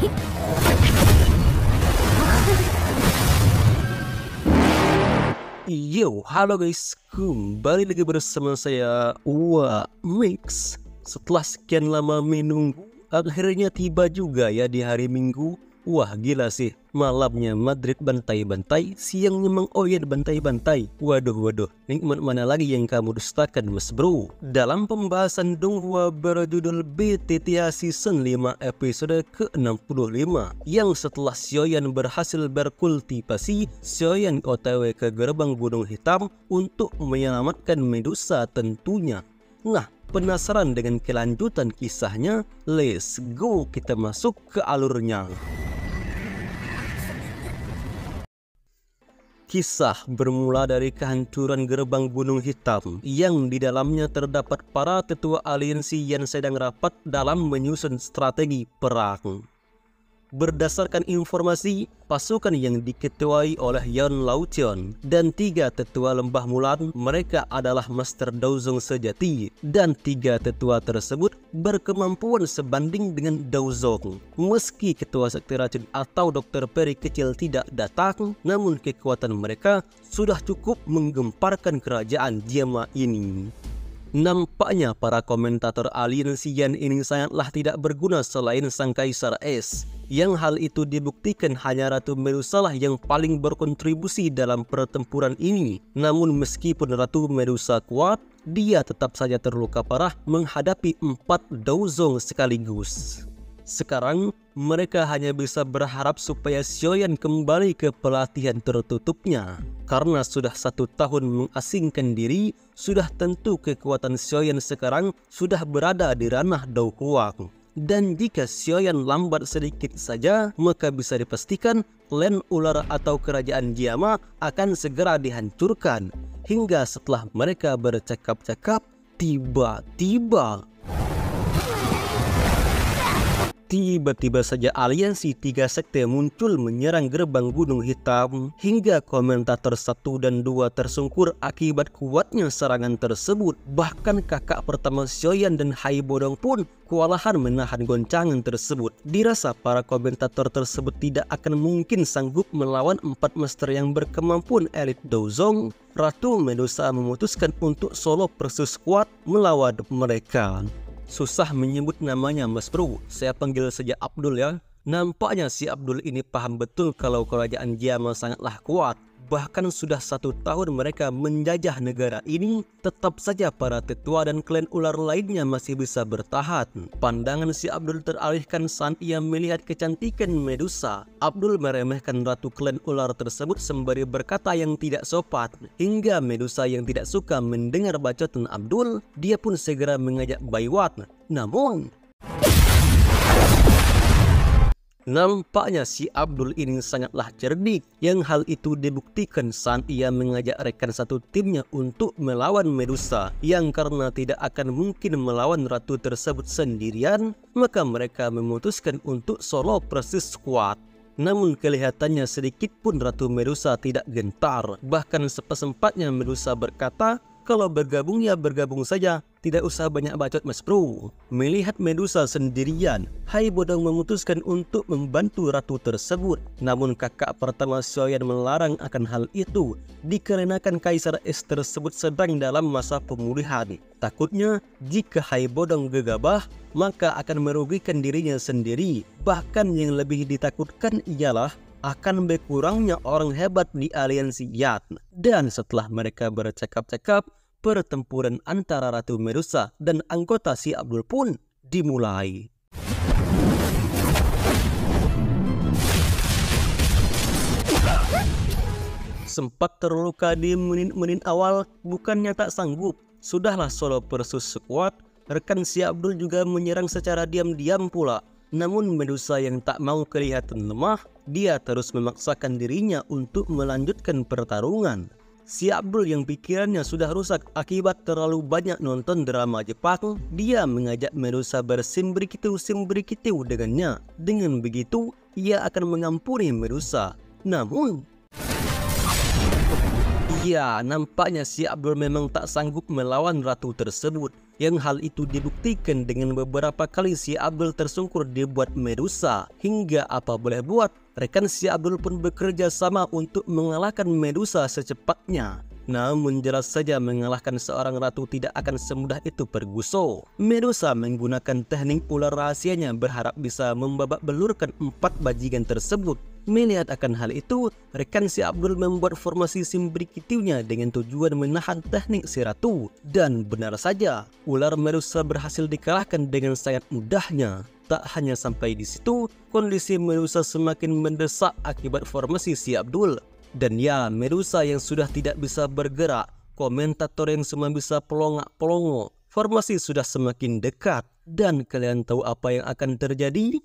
Yo, halo guys, kembali lagi bersama saya Mix. Setelah sekian lama menunggu, akhirnya tiba juga ya di hari Minggu. Wah gila sih, malamnya Madrid bantai-bantai, siangnya Mang Oyen bantai-bantai. Waduh, nikmat mana lagi yang kamu dustakan mas bro? Dalam pembahasan Donghua berjudul BTTA Season 5 episode ke-65, yang setelah Xiaoyan berhasil berkultivasi, Xiaoyan OTW ke gerbang Gunung Hitam untuk menyelamatkan Medusa tentunya. Nah, penasaran dengan kelanjutan kisahnya? Let's go, kita masuk ke alurnya. Kisah bermula dari kehancuran gerbang Gunung Hitam yang di dalamnya terdapat para tetua aliansi yang sedang rapat dalam menyusun strategi perang. Berdasarkan informasi, pasukan yang diketuai oleh Yan Lauqian dan 3 tetua lembah Mulan, mereka adalah Master Daozong sejati, dan 3 tetua tersebut berkemampuan sebanding dengan Daozong. Meski ketua sekte racun atau Dr. Peri kecil tidak datang, namun kekuatan mereka sudah cukup menggemparkan kerajaan Diama ini. Nampaknya para komentator aliansi Yan ini sangatlah tidak berguna selain sang Kaisar Es. Yang hal itu dibuktikan hanya Ratu Medusa lah yang paling berkontribusi dalam pertempuran ini. Namun meskipun Ratu Medusa kuat, dia tetap saja terluka parah menghadapi 4 Daozong sekaligus. Sekarang mereka hanya bisa berharap supaya Xiaoyan kembali ke pelatihan tertutupnya. Karena sudah 1 tahun mengasingkan diri, sudah tentu kekuatan Xiaoyan sekarang sudah berada di ranah Donghua. Dan jika Xiaoyan lambat sedikit saja, maka bisa dipastikan klan ular atau kerajaan Diama akan segera dihancurkan. Hingga setelah mereka bercakap-cakap, tiba-tiba saja aliansi 3 sekte muncul menyerang gerbang Gunung Hitam, hingga komentator 1 dan 2 tersungkur akibat kuatnya serangan tersebut. Bahkan kakak pertama Xiaoyan dan Hai Bodong pun kewalahan menahan goncangan tersebut. Dirasa para komentator tersebut tidak akan mungkin sanggup melawan 4 master yang berkemampuan elit Daozong. Ratu Medusa memutuskan untuk solo versus squad melawan mereka. Susah menyebut namanya mas bro, saya panggil saja Abdul ya. Nampaknya si Abdul ini paham betul kalau kerajaan Diama sangatlah kuat. Bahkan sudah 1 tahun mereka menjajah negara ini, tetap saja para tetua dan klan ular lainnya masih bisa bertahan. Pandangan si Abdul teralihkan saat ia melihat kecantikan Medusa. Abdul meremehkan ratu klan ular tersebut sembari berkata yang tidak sopan. Hingga Medusa yang tidak suka mendengar bacotan Abdul, dia pun segera mengajak baiwat. Nampaknya si Abdul ini sangatlah cerdik, yang hal itu dibuktikan saat ia mengajak rekan satu timnya untuk melawan Medusa, yang karena tidak akan mungkin melawan ratu tersebut sendirian, maka mereka memutuskan untuk solo versus squad. Namun kelihatannya sedikit pun Ratu Medusa tidak gentar. Bahkan sepesempatnya Medusa berkata, kalau bergabung ya bergabung saja, tidak usah banyak bacot mas bro. Melihat Medusa sendirian, Hai Bodong memutuskan untuk membantu ratu tersebut. Namun kakak pertama Xiaoyan melarang akan hal itu, dikarenakan Kaisar Es tersebut sedang dalam masa pemulihan. Takutnya jika Hai Bodong gegabah, maka akan merugikan dirinya sendiri. Bahkan yang lebih ditakutkan ialah akan berkurangnya orang hebat di aliansi Yan. Dan setelah mereka bercakap-cakap, pertempuran antara Ratu Medusa dan anggota si Abdul pun dimulai. Sempat terluka di menit-menit awal, bukannya tak sanggup. Sudahlah solo versus squad, rekan si Abdul juga menyerang secara diam-diam pula. Namun Medusa yang tak mau kelihatan lemah, dia terus memaksakan dirinya untuk melanjutkan pertarungan. Si Abdul yang pikirannya sudah rusak akibat terlalu banyak nonton drama Jepang, dia mengajak Medusa bersimbrikitiu dengannya. Dengan begitu, ia akan mengampuni Medusa. Namun, ya nampaknya si Abdul memang tak sanggup melawan ratu tersebut. Yang hal itu dibuktikan dengan beberapa kali si Abdul tersungkur dibuat Medusa. Hingga apa boleh buat, rekan si Abdul pun bekerja sama untuk mengalahkan Medusa secepatnya. Namun jelas saja mengalahkan seorang ratu tidak akan semudah itu Ferguson. Medusa menggunakan teknik ular rahasianya berharap bisa membabak belurkan 4 bajingan tersebut. Melihat akan hal itu, rekan si Abdul membuat formasi simbrikitiunya dengan tujuan menahan teknik si ratu. Dan benar saja, ular Medusa berhasil dikalahkan dengan sangat mudahnya. Tak hanya sampai di situ, kondisi Medusa semakin mendesak akibat formasi si Abdul. Dan ya, Medusa yang sudah tidak bisa bergerak, komentator yang semua bisa pelongak-pelongo, formasi sudah semakin dekat. Dan kalian tahu apa yang akan terjadi?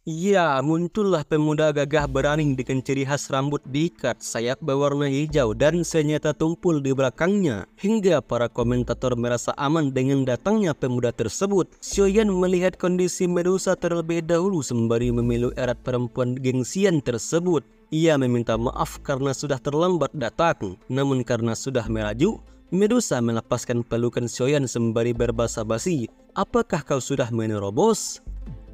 Ya, muncullah pemuda gagah berani dengan ciri khas rambut diikat, sayap berwarna hijau dan senjata tumpul di belakangnya. Hingga para komentator merasa aman dengan datangnya pemuda tersebut. Xiaoyan melihat kondisi Medusa terlebih dahulu sembari memilu erat perempuan gengsian tersebut. Ia meminta maaf karena sudah terlambat datang. Namun karena sudah melaju, Medusa melepaskan pelukan Xiaoyan sembari berbasa-basi. Apakah kau sudah menerobos?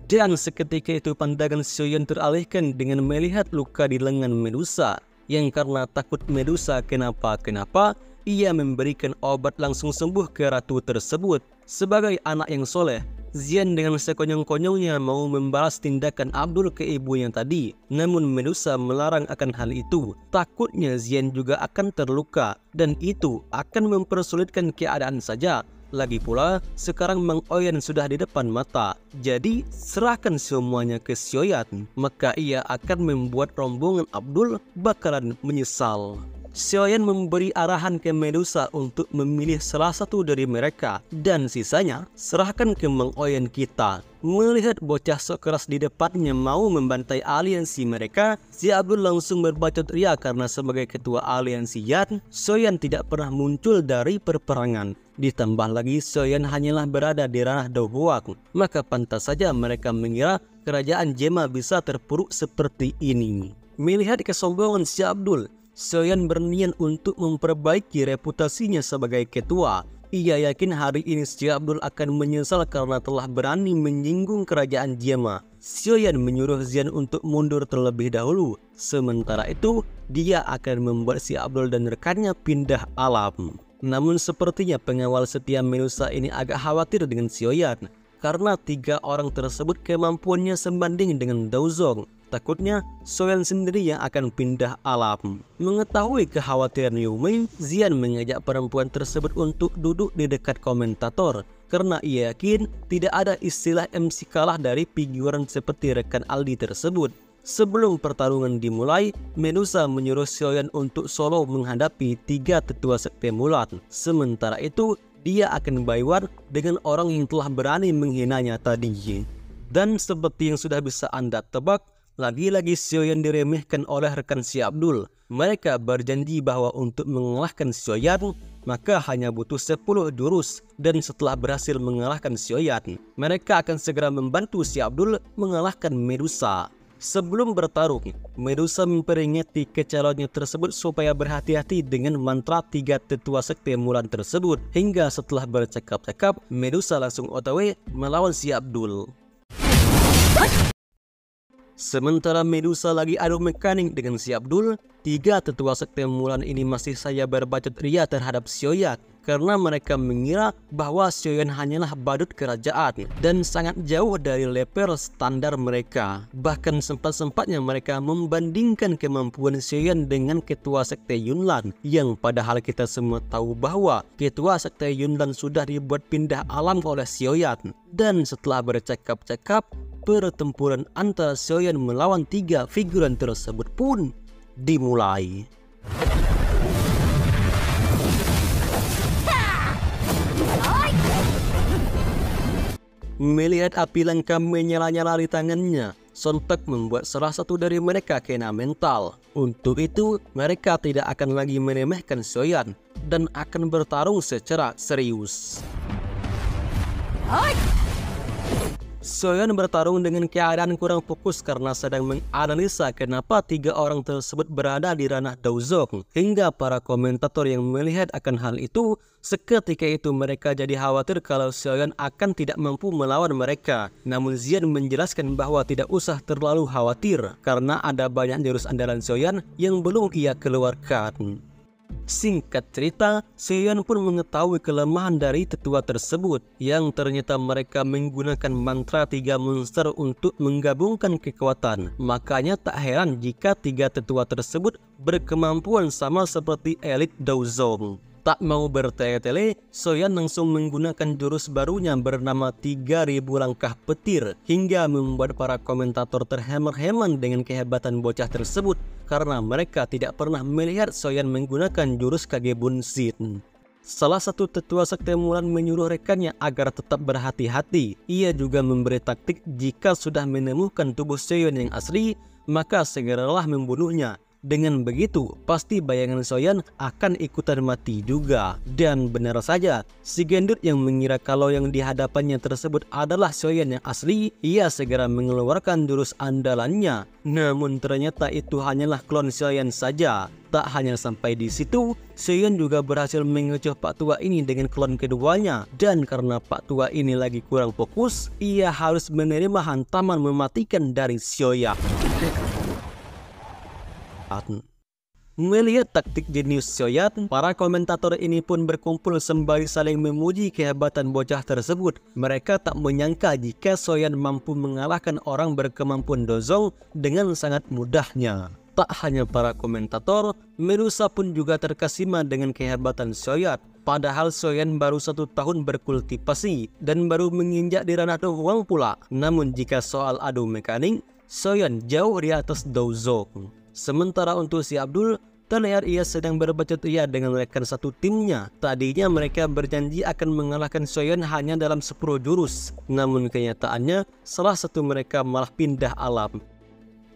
Dan seketika itu pandangan Xiaoyan teralihkan dengan melihat luka di lengan Medusa. Yang karena takut Medusa kenapa-kenapa, ia memberikan obat langsung sembuh ke ratu tersebut. Sebagai anak yang soleh, Xian dengan sekonyong-konyongnya mau membalas tindakan Abdul ke ibunya tadi. Namun Medusa melarang akan hal itu. Takutnya Xian juga akan terluka dan itu akan mempersulitkan keadaan saja. Lagi pula, sekarang Mang Oyen sudah di depan mata. Jadi, serahkan semuanya ke Xiaoyan, maka ia akan membuat rombongan Abdul bakalan menyesal. Xiaoyan memberi arahan ke Medusa untuk memilih salah satu dari mereka, dan sisanya serahkan ke Mang Oyen kita. Melihat bocah sok keras di depannya mau membantai aliansi mereka, si Abdul langsung berbacot ria karena sebagai ketua aliansi Yan, Xiaoyan tidak pernah muncul dari perperangan. Ditambah lagi Xiaoyan hanyalah berada di ranah Douhuak, maka pantas saja mereka mengira kerajaan Jema bisa terpuruk seperti ini. Melihat kesombongan si Abdul, Xiaoyan berniat untuk memperbaiki reputasinya sebagai ketua. Ia yakin hari ini si Abdul akan menyesal karena telah berani menyinggung kerajaan Jema. Xiaoyan menyuruh Xian untuk mundur terlebih dahulu. Sementara itu, dia akan membuat si Abdul dan rekannya pindah alam. Namun sepertinya pengawal setia Medusa ini agak khawatir dengan Xiaoyan. Karena 3 orang tersebut kemampuannya sebanding dengan Daozong. Takutnya Xiaoyan sendiri yang akan pindah alam. Mengetahui kekhawatiran Liu Mei, Xian mengajak perempuan tersebut untuk duduk di dekat komentator. Karena ia yakin tidak ada istilah MC kalah dari figuran seperti rekan Aldi tersebut. Sebelum pertarungan dimulai, Medusa menyuruh Xiaoyan untuk solo menghadapi 3 tetua sekte mulat. Sementara itu, dia akan bayar dengan orang yang telah berani menghinanya tadi. Dan seperti yang sudah bisa Anda tebak, lagi-lagi Xiaoyan diremehkan oleh rekan si Abdul. Mereka berjanji bahwa untuk mengalahkan Xiaoyan, maka hanya butuh 10 jurus. Dan setelah berhasil mengalahkan Xiaoyan, mereka akan segera membantu si Abdul mengalahkan Medusa. Sebelum bertarung, Medusa memperingati kecalonnya tersebut supaya berhati-hati dengan mantra 3 tetua sekte mulan tersebut. Hingga setelah bercakap-cakap, Medusa langsung OTW melawan si Abdul. Sementara Medusa lagi adu mekanik dengan si Abdul, 3 tetua sekte mulan ini masih saja berbacot ria terhadap Xiaoyan. Karena mereka mengira bahwa Xiaoyan hanyalah badut kerajaan dan sangat jauh dari level standar mereka. Bahkan sempat-sempatnya mereka membandingkan kemampuan Xiaoyan dengan ketua sekte Yunlan, yang padahal kita semua tahu bahwa ketua sekte Yunlan sudah dibuat pindah alam oleh Xiaoyan. Dan setelah bercakap-cakap, pertempuran antara Xiaoyan melawan 3 figuran tersebut pun dimulai. Melihat api langka menyala-nyala di tangannya, sontak membuat salah satu dari mereka kena mental. Untuk itu, mereka tidak akan lagi meremehkan Xiaoyan dan akan bertarung secara serius. Soyeon bertarung dengan keadaan kurang fokus karena sedang menganalisa kenapa 3 orang tersebut berada di ranah Dozong. Hingga para komentator yang melihat akan hal itu, seketika itu mereka jadi khawatir kalau Soyeon akan tidak mampu melawan mereka. Namun Zian menjelaskan bahwa tidak usah terlalu khawatir karena ada banyak jurus andalan Soyeon yang belum ia keluarkan. Singkat cerita, Soyeon pun mengetahui kelemahan dari tetua tersebut yang ternyata mereka menggunakan mantra 3 monster untuk menggabungkan kekuatan. Makanya tak heran jika 3 tetua tersebut berkemampuan sama seperti elit Dozong. Tak mau bertele-tele, Soyeon langsung menggunakan jurus barunya bernama 3000 langkah petir hingga membuat para komentator terhemat-hemat dengan kehebatan bocah tersebut karena mereka tidak pernah melihat Soyeon menggunakan jurus Kage Bunshin. Salah satu tetua sekte Mulan menyuruh rekannya agar tetap berhati-hati. Ia juga memberi taktik jika sudah menemukan tubuh Soyeon yang asli, maka segeralah membunuhnya. Dengan begitu, pasti bayangan Soyeon akan ikutan mati juga. Dan benar saja, si gendut yang mengira kalau yang di hadapannya tersebut adalah Soyeon yang asli, ia segera mengeluarkan jurus andalannya. Namun ternyata itu hanyalah klon Soyeon saja. Tak hanya sampai di situ, Soyeon juga berhasil mengecoh Pak Tua ini dengan klon keduanya. Dan karena Pak Tua ini lagi kurang fokus, ia harus menerima hantaman mematikan dari Soyeon. Melihat taktik jenius Soyeon, para komentator ini pun berkumpul sembari saling memuji kehebatan bocah tersebut. Mereka tak menyangka jika Soyeon mampu mengalahkan orang berkemampuan Dozong dengan sangat mudahnya. Tak hanya para komentator, Medusa pun juga terkesima dengan kehebatan Soyeon. Padahal Soyeon baru 1 tahun berkultivasi dan baru menginjak di ranah Dowang pula. Namun jika soal adu mekanik, Soyeon jauh di atas Dozong. Sementara untuk si Abdul, terlihat ia sedang berbacot ria dengan rekan satu timnya. Tadinya mereka berjanji akan mengalahkan Soyeon hanya dalam 10 jurus. Namun kenyataannya, salah satu mereka malah pindah alam.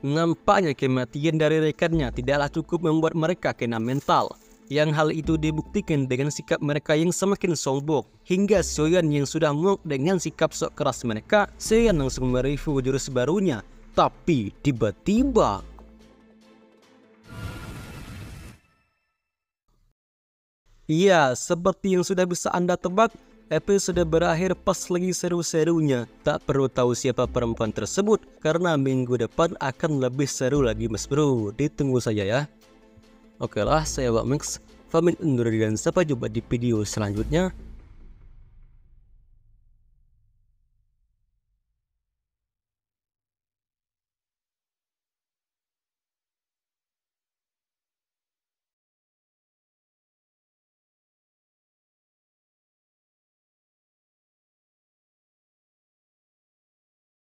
Nampaknya kematian dari rekannya tidaklah cukup membuat mereka kena mental. Yang hal itu dibuktikan dengan sikap mereka yang semakin sombong. Hingga Soyeon yang sudah muak dengan sikap sok keras mereka, Soyeon langsung mereview jurus barunya. Tapi tiba-tiba... Ya, seperti yang sudah bisa Anda tebak, episode berakhir pas lagi seru-serunya. Tak perlu tahu siapa perempuan tersebut, karena minggu depan akan lebih seru lagi mas bro. Ditunggu saja ya. Oke lah, saya Wak Max, pamit undur diri dan sampai jumpa di video selanjutnya.